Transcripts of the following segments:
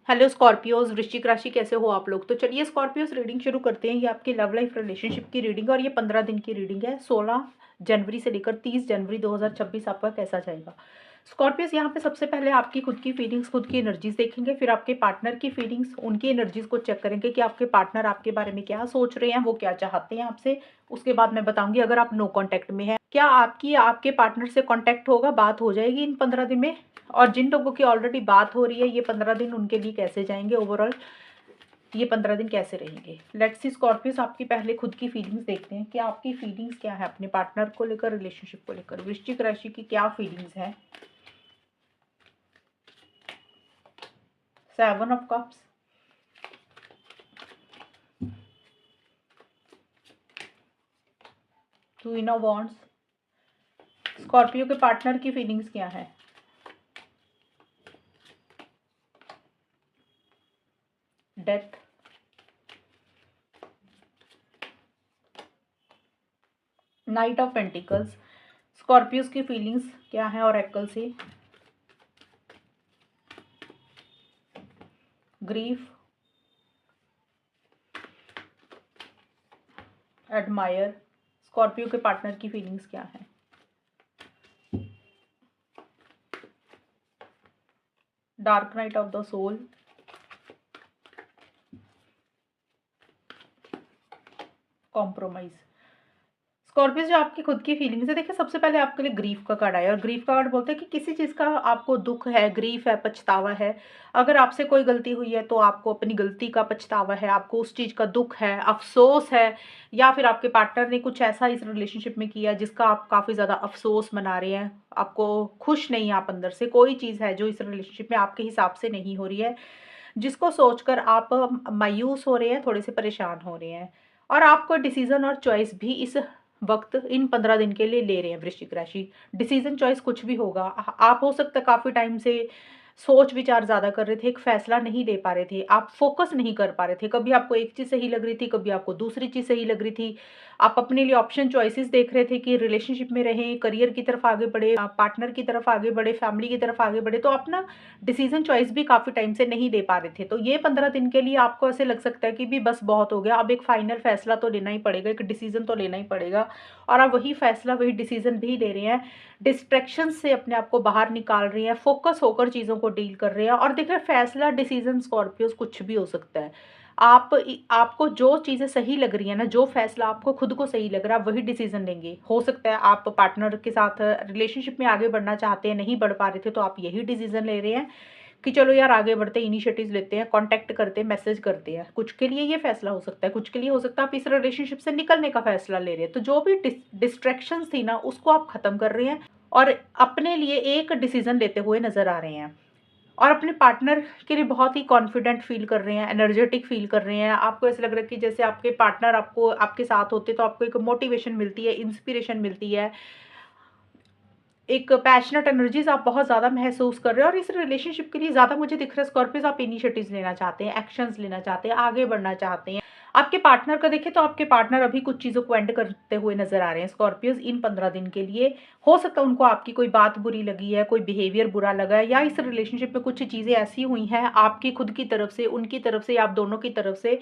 Hello Scorpios, वृश्चिक राशि कैसे हो आप लोग। तो चलिए स्कॉर्पियोज रीडिंग शुरू करते हैं। ये आपकी लव लाइफ रिलेशनशिप की रीडिंग है और ये 15 दिन की रीडिंग है। 16 जनवरी से लेकर 30 जनवरी 2026 आपका कैसा जाएगा। स्कॉर्पियोज यहाँ पे सबसे पहले आपकी खुद की फीलिंग्स, खुद की एनर्जीज देखेंगे, फिर आपके पार्टनर की फीलिंग्स, उनकी एनर्जीज को चेक करेंगे कि आपके पार्टनर आपके बारे में क्या सोच रहे हैं, वो क्या चाहते हैं आपसे। उसके बाद मैं बताऊंगी अगर आप नो कॉन्टैक्ट में हैं, क्या आपकी आपके पार्टनर से कॉन्टैक्ट होगा, बात हो जाएगी इन 15 दिन में। और जिन लोगों की ऑलरेडी बात हो रही है, ये 15 दिन उनके लिए कैसे जाएंगे, ओवरऑल ये 15 दिन कैसे रहेंगे। लेट्स सी स्कॉर्पियोस, आपकी पहले खुद की फीलिंग्स देखते हैं कि आपकी फीलिंग्स क्या है अपने पार्टनर को लेकर, रिलेशनशिप को लेकर। वृश्चिक राशि की क्या फीलिंग्स है। 7 of cups, queen of wands. Scorpio के पार्टनर की फीलिंग्स क्या है। Death, knight of pentacles. Scorpios की फीलिंग्स क्या है ऑरेकल से। Grief, admire. स्कॉर्पियो के पार्टनर की फीलिंग्स क्या है। Dark night of the soul, compromise. Scorpio जो आपकी खुद की फीलिंग्स है, देखिए सबसे पहले आपके लिए ग्रीफ का कार्ड आया और ग्रीफ का कार्ड बोलते हैं कि किसी चीज़ का आपको दुख है, ग्रीफ है, पछतावा है। अगर आपसे कोई गलती हुई है तो आपको अपनी गलती का पछतावा है, आपको उस चीज़ का दुख है, अफसोस है, या फिर आपके पार्टनर ने कुछ ऐसा इस रिलेशनशिप में किया जिसका आप काफ़ी ज़्यादा अफसोस मना रहे हैं। आपको खुश नहीं है, आप अंदर से कोई चीज़ है जो इस रिलेशनशिप में आपके हिसाब से नहीं हो रही है, जिसको सोचकर आप मायूस हो रहे हैं, थोड़े से परेशान हो रहे हैं। और आप कोई डिसीजन और चॉइस भी इस वक्त इन 15 दिन के लिए ले रहे हैं वृश्चिक राशि। डिसीजन चॉइस कुछ भी होगा। आप हो सकता है काफ़ी टाइम से सोच विचार ज़्यादा कर रहे थे, एक फैसला नहीं ले पा रहे थे, आप फोकस नहीं कर पा रहे थे। कभी आपको एक चीज़ सही लग रही थी, कभी आपको दूसरी चीज़ सही लग रही थी। आप अपने लिए ऑप्शन चॉइसेस देख रहे थे कि रिलेशनशिप में रहें, करियर की तरफ आगे बढ़े, पार्टनर की तरफ आगे बढ़े, फैमिली की तरफ आगे बढ़े। तो आप ना डिसीजन चॉइस भी काफ़ी टाइम से नहीं ले पा रहे थे। तो ये 15 दिन के लिए आपको ऐसे लग सकता है कि भी बस बहुत हो गया, अब एक फाइनल फैसला तो लेना ही पड़ेगा, एक डिसीजन तो लेना ही पड़ेगा। और आप वही फैसला, वही डिसीजन भी ले रहे हैं। डिस्ट्रैक्शन से अपने आप को बाहर निकाल रही हैं, फोकस होकर चीज़ों को डील कर रहे हैं। और देखिए फैसला, डिसीजन स्कॉर्पियोज कुछ भी हो सकता है। आपको जो चीज़ें सही लग रही है ना, जो फैसला आपको खुद को सही लग रहा है, वही डिसीजन लेंगे। हो सकता है आप पार्टनर के साथ रिलेशनशिप में आगे बढ़ना चाहते हैं, नहीं बढ़ पा रहे थे, तो आप यही डिसीजन ले रहे हैं कि चलो यार आगे बढ़ते हैं, इनिशिएटिव लेते हैं, कांटेक्ट करते हैं, मैसेज करते हैं। कुछ के लिए ये फैसला हो सकता है, कुछ के लिए हो सकता है आप इस रिलेशनशिप से निकलने का फैसला ले रहे हैं। तो जो भी डिस्ट्रैक्शंस थी ना, उसको आप खत्म कर रहे हैं और अपने लिए एक डिसीजन लेते हुए नजर आ रहे हैं। और अपने पार्टनर के लिए बहुत ही कॉन्फिडेंट फील कर रहे हैं, एनर्जेटिक फील कर रहे हैं। आपको ऐसा लग रहा है कि जैसे आपके पार्टनर आपको आपके साथ होते तो आपको एक मोटिवेशन मिलती है, इंस्पिरेशन मिलती है, एक पैशनेट एनर्जीज आप बहुत ज़्यादा महसूस कर रहे हो। और इस रिलेशनशिप के लिए ज़्यादा मुझे दिख रहा है स्कॉर्पियोज, आप इनिशिएटिव्स लेना चाहते हैं, एक्शंस लेना चाहते हैं, आगे बढ़ना चाहते हैं। आपके पार्टनर का देखें तो आपके पार्टनर अभी कुछ चीज़ों को एंड करते हुए नजर आ रहे हैं स्कॉर्पियोज इन 15 दिन के लिए। हो सकता है उनको आपकी कोई बात बुरी लगी है, कोई बिहेवियर बुरा लगा है, या इस रिलेशनशिप में कुछ चीज़ें ऐसी हुई हैं आपकी खुद की तरफ से, उनकी तरफ से, या आप दोनों की तरफ से।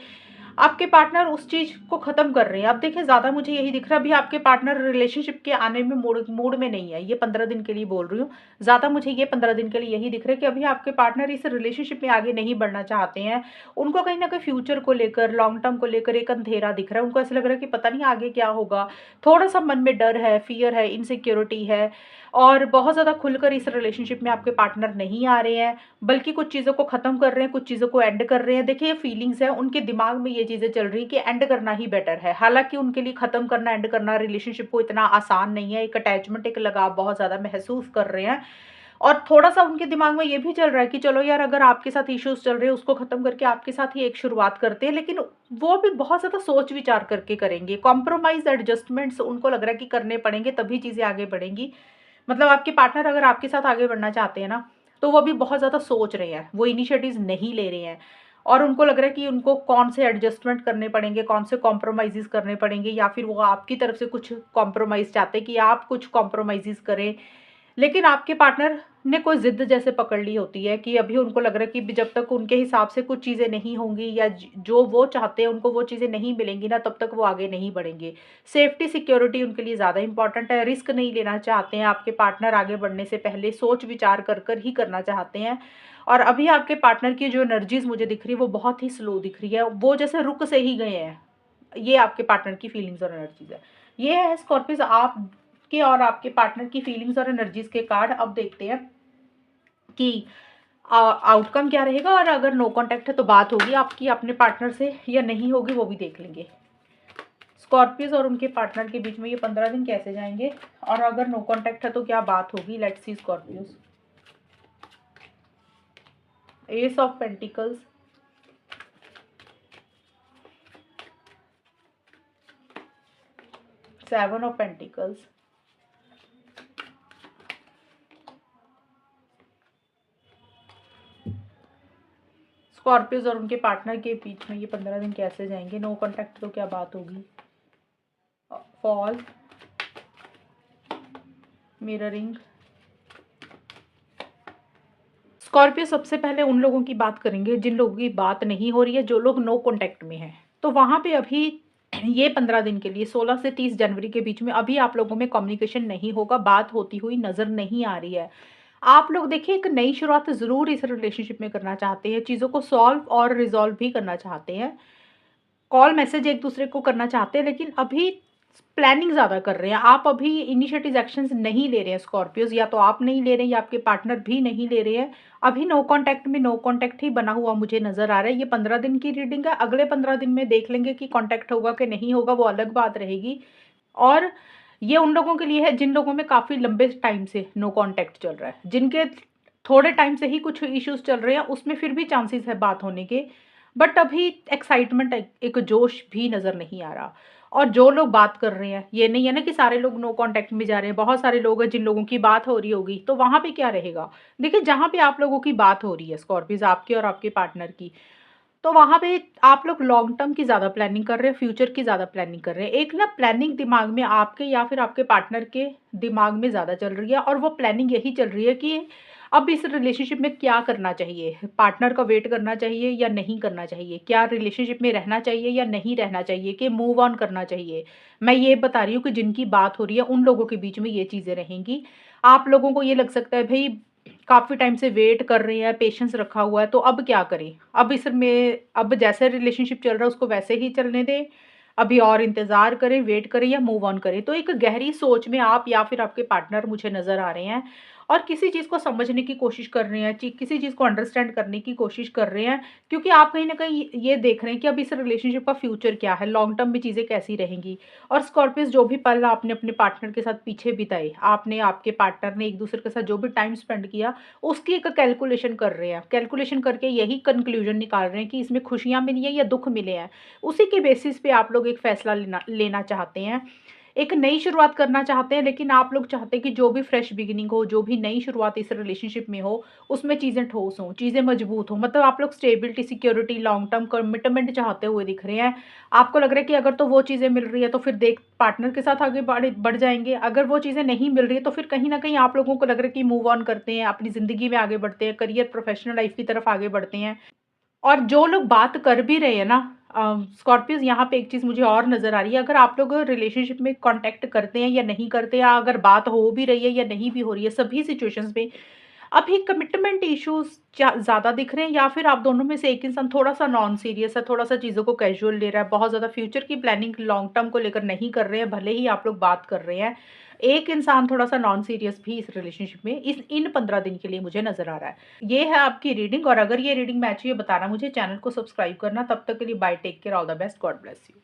आपके पार्टनर उस चीज़ को ख़त्म कर रहे हैं। अब देखिए ज़्यादा मुझे यही दिख रहा है, अभी आपके पार्टनर रिलेशनशिप के आने में मूड मूड में नहीं है। ये 15 दिन के लिए बोल रही हूँ। ज़्यादा मुझे ये 15 दिन के लिए यही दिख रहा है कि अभी आपके पार्टनर इस रिलेशनशिप में आगे नहीं बढ़ना चाहते हैं। उनको कहीं न कहीं फ्यूचर को लेकर, लॉन्ग टर्म को लेकर एक अंधेरा दिख रहा है। उनको ऐसा लग रहा है कि पता नहीं आगे क्या होगा। थोड़ा-सा मन में डर है, फ़ियर है, इनसिक्योरिटी है। और बहुत ज़्यादा खुलकर इस रिलेशनशिप में आपके पार्टनर नहीं आ रहे हैं, बल्कि कुछ चीज़ों को ख़त्म कर रहे हैं, कुछ चीज़ों को एंड कर रहे हैं। देखिए ये फीलिंग्स है, उनके दिमाग में ये चीज़ें चल रही कि एंड करना ही बेटर है। हालाँकि उनके लिए ख़त्म करना, एंड करना रिलेशनशिप को इतना आसान नहीं है। एक अटैचमेंट, एक लगाव बहुत ज़्यादा महसूस कर रहे हैं। और थोड़ा-सा उनके दिमाग में ये भी चल रहा है कि चलो यार अगर आपके साथ इश्यूज़ चल रहे हैं, उसको ख़त्म करके आपके साथ ही एक शुरुआत करते हैं। लेकिन वो भी बहुत ज़्यादा सोच विचार करके करेंगे। कॉम्प्रोमाइज़, एडजस्टमेंट्स उनको लग रहा है कि करने पड़ेंगे, तभी चीज़ें आगे बढ़ेंगी। मतलब आपके पार्टनर अगर आपके साथ आगे बढ़ना चाहते हैं ना, तो वो भी बहुत ज़्यादा सोच रहे हैं, वो इनिशिएटिव्स नहीं ले रहे हैं। और उनको लग रहा है कि उनको कौन से एडजस्टमेंट करने पड़ेंगे, कौन से कॉम्प्रोमाइज़ेज़ करने पड़ेंगे, या फिर वो आपकी तरफ से कुछ कॉम्प्रोमाइज़ चाहते हैं कि आप कुछ कॉम्प्रोमाइज़ेज़ करें। लेकिन आपके पार्टनर ने कोई ज़िद जैसे पकड़ ली होती है कि अभी उनको लग रहा है कि जब तक उनके हिसाब से कुछ चीज़ें नहीं होंगी या जो वो चाहते हैं उनको वो चीज़ें नहीं मिलेंगी ना, तब तक वो आगे नहीं बढ़ेंगे। सेफ्टी सिक्योरिटी उनके लिए ज़्यादा इंपॉर्टेंट है, रिस्क नहीं लेना चाहते हैं, आपके पार्टनर आगे बढ़ने से पहले सोच विचार कर ही करना चाहते हैं। और अभी आपके पार्टनर की जो एनर्जीज मुझे दिख रही है वो बहुत ही स्लो दिख रही है, वो जैसे रुक से ही गए हैं। ये आपके पार्टनर की फीलिंग्स और एनर्जीज है। ये है स्कॉर्पियोज आपके और आपके पार्टनर की फीलिंग्स और एनर्जीज के कार्ड। अब देखते हैं कि आउटकम क्या रहेगा, और अगर नो कांटेक्ट है तो बात होगी आपकी अपने पार्टनर से या नहीं होगी, वो भी देख लेंगे। स्कॉर्पियोज और उनके पार्टनर के बीच में ये 15 दिन कैसे जाएंगे, और अगर नो कांटेक्ट है तो क्या बात होगी। Let's see Scorpios. S of pentacles, seven of pentacles, Scorpios और उनके पार्टनर के बीच में ये 15 दिन कैसे जाएंगे। नो कांटेक्ट तो क्या बात होगी। Fall, mirroring. स्कॉर्पियो सबसे पहले उन लोगों की बात करेंगे जिन लोगों की बात नहीं हो रही है, जो लोग नो कांटेक्ट में हैं। तो वहाँ पे अभी ये 15 दिन के लिए 16 से 30 जनवरी के बीच में अभी आप लोगों में कम्युनिकेशन नहीं होगा, बात होती हुई नज़र नहीं आ रही है। आप लोग देखिए एक नई शुरुआत ज़रूर इस रिलेशनशिप में करना चाहते हैं, चीज़ों को सॉल्व और रिजॉल्व भी करना चाहते हैं, कॉल मैसेज एक दूसरे को करना चाहते हैं, लेकिन अभी प्लानिंग ज़्यादा कर रहे हैं। आप अभी इनिशिएटिव एक्शंस नहीं ले रहे हैं स्कॉर्पियोज, या तो आप नहीं ले रहे हैं या आपके पार्टनर भी नहीं ले रहे हैं। अभी नो कांटेक्ट में नो कांटेक्ट ही बना हुआ मुझे नज़र आ रहा है। ये 15 दिन की रीडिंग है, अगले 15 दिन में देख लेंगे कि कांटेक्ट होगा कि नहीं होगा, वो अलग बात रहेगी। और ये उन लोगों के लिए है जिन लोगों में काफ़ी लंबे टाइम से नो कांटेक्ट चल रहा है, जिनके थोड़े टाइम से ही कुछ इश्यूज चल रहे हैं, उसमें फिर भी चांसेस है बात होने के। बट अभी एक्साइटमेंट, एक जोश भी नज़र नहीं आ रहा। और जो लोग बात कर रहे हैं, ये नहीं है ना कि सारे लोग नो कांटेक्ट में जा रहे हैं, बहुत सारे लोग हैं जिन लोगों की बात हो रही होगी। तो वहाँ पे क्या रहेगा। देखिए जहाँ पे आप लोगों की बात हो रही है स्कॉर्पियोज, आपके और आपके पार्टनर की, तो वहाँ पे आप लोग लॉन्ग टर्म की ज़्यादा प्लानिंग कर रहे हैं, फ्यूचर की ज़्यादा प्लानिंग कर रहे हैं। एक ना प्लानिंग दिमाग में आपके या फिर आपके पार्टनर के दिमाग में ज़्यादा चल रही है, और वो प्लानिंग यही चल रही है कि अब इस रिलेशनशिप में क्या करना चाहिए, पार्टनर का वेट करना चाहिए या नहीं करना चाहिए, क्या रिलेशनशिप में रहना चाहिए या नहीं रहना चाहिए, कि मूव ऑन करना चाहिए। मैं ये बता रही हूँ कि जिनकी बात हो रही है उन लोगों के बीच में ये चीज़ें रहेंगी। आप लोगों को ये लग सकता है भाई काफ़ी टाइम से वेट कर रहे हैं, पेशेंस रखा हुआ है, तो अब क्या करें? अब इसमें अब जैसे रिलेशनशिप चल रहा है उसको वैसे ही चलने दें, अभी और इंतज़ार करें, वेट करें या मूव ऑन करें? तो एक गहरी सोच में आप या फिर आपके पार्टनर मुझे नज़र आ रहे हैं, और किसी चीज़ को समझने की कोशिश कर रहे हैं, किसी चीज़ को अंडरस्टैंड करने की कोशिश कर रहे हैं, क्योंकि आप कहीं न कहीं ये देख रहे हैं कि अब इस रिलेशनशिप का फ्यूचर क्या है, लॉन्ग टर्म में चीज़ें कैसी रहेंगी। और स्कॉर्पियोज़ जो भी पल आपने अपने पार्टनर के साथ पीछे बिताए, आपने आपके पार्टनर ने एक-दूसरे के साथ जो भी टाइम स्पेंड किया, उसकी एक कैलकुलेशन कर रहे हैं। कैलकुलेशन करके यही कंक्लूजन निकाल रहे हैं कि इसमें खुशियाँ मिली हैं या दुःख मिले हैं। उसी के बेसिस पे आप लोग एक फैसला लेना लेना चाहते हैं। एक नई शुरुआत करना चाहते हैं, लेकिन आप लोग चाहते हैं कि जो भी फ्रेश बिगिनिंग हो, जो भी नई शुरुआत इस रिलेशनशिप में हो, उसमें चीज़ें ठोस हों, चीज़ें मजबूत हों। मतलब आप लोग stability, security, long term commitment चाहते हुए दिख रहे हैं। आपको लग रहा है कि अगर तो वो चीज़ें मिल रही है तो फिर देख पार्टनर के साथ आगे बढ़ जाएँगे। अगर वो चीज़ें नहीं मिल रही है तो फिर कहीं न कहीं आप लोगों को लग रहा है कि मूव ऑन करते हैं, अपनी ज़िंदगी में आगे बढ़ते हैं, करियर, प्रोफेशनल लाइफ़ की तरफ आगे बढ़ते हैं। और जो लोग बात कर भी रहे हैं ना, स्कॉर्पियोज़, यहाँ पे एक चीज़ मुझे और नज़र आ रही है, अगर आप लोग रिलेशनशिप में कॉन्टैक्ट करते हैं या नहीं करते, या अगर बात हो भी रही है या नहीं भी हो रही है, सभी सिचुएशंस में अभी कमिटमेंट इश्यूज़ ज़्यादा दिख रहे हैं, या फिर आप दोनों में से एक इंसान थोड़ा-सा नॉन सीरियस है, थोड़ा-सा चीज़ों को कैज़ुअल ले रहा है, बहुत ज़्यादा फ्यूचर की प्लानिंग लॉन्ग टर्म को लेकर नहीं कर रहे हैं, भले ही आप लोग बात कर रहे हैं। एक इंसान थोड़ा-सा नॉन सीरियस भी इस रिलेशनशिप में इस इन 15 दिन के लिए मुझे नज़र आ रहा है। ये है आपकी रीडिंग, और अगर ये रीडिंग मैच हुई है बताना मुझे, चैनल को सब्सक्राइब करना। तब तक के लिए bye, take care, all the best, God bless you.